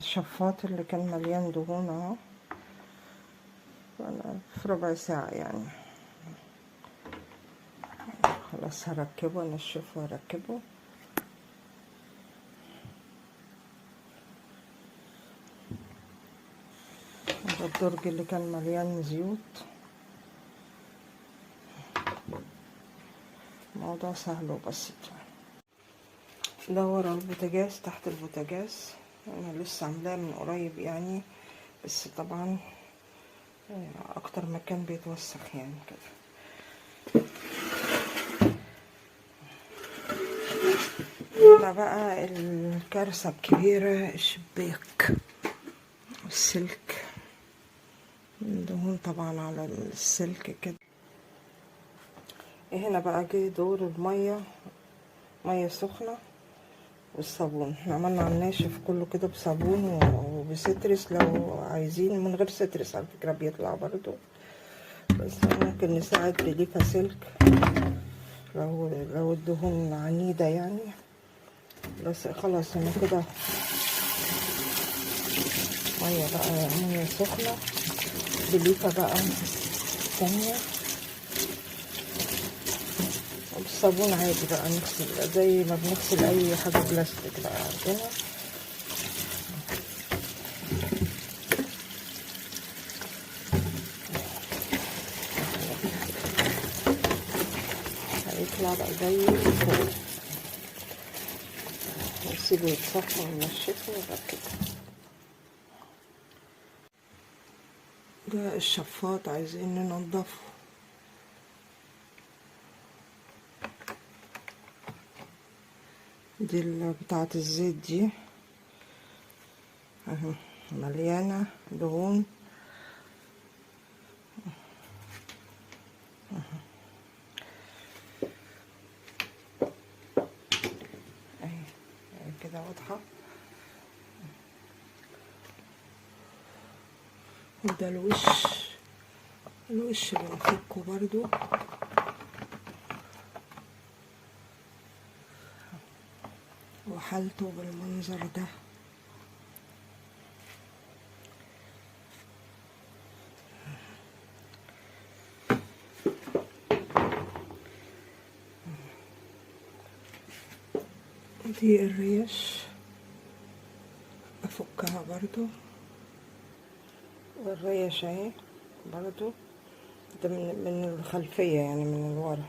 الشفاط اللي كان مليان دهون اهو، أنا في ربع ساعة يعني خلاص هركبه، انشفه واركبه. ده الدرج اللي كان مليان زيوت. الموضوع سهل وبسيط. ده ورا البوتاجاز، تحت البوتاجاز، انا لسه عاملاه من قريب يعني، بس طبعا اكتر مكان بيتوسخ يعني كده. هنا بقى الكارثة الكبيرة، الشباك والسلك، دهون طبعا على السلك كده. هنا بقى جه دور المية، مية سخنة والصابون. احنا عملنا على الناشف كله كده بصابون وبسترس، لو عايزين من غير سترس على فكرة بيطلع برضو، بس ممكن نساعد بليفة سلك لو الدهون عنيدة يعني. بس خلاص انا كده مية بقى، مية سخنة بليفة بقى تانية وبالصابون عادي بقى، نغسل زي ما بنغسل اي حاجة بلاستيك بقى عندنا. هيطلع بقى زي الفل، نسيبه يتصفى وننشفه وبقى كده. ده الشفاط عايزين ننضفه. دي بتاعة الزيت دي اهي مليانة دهون اهي كده واضحة. وده الوش بنفكه برضو، وحالته بالمنظر ده. دي الريش افكها برضو، والريش اهي برضو، ده من الخلفية يعني من الورا.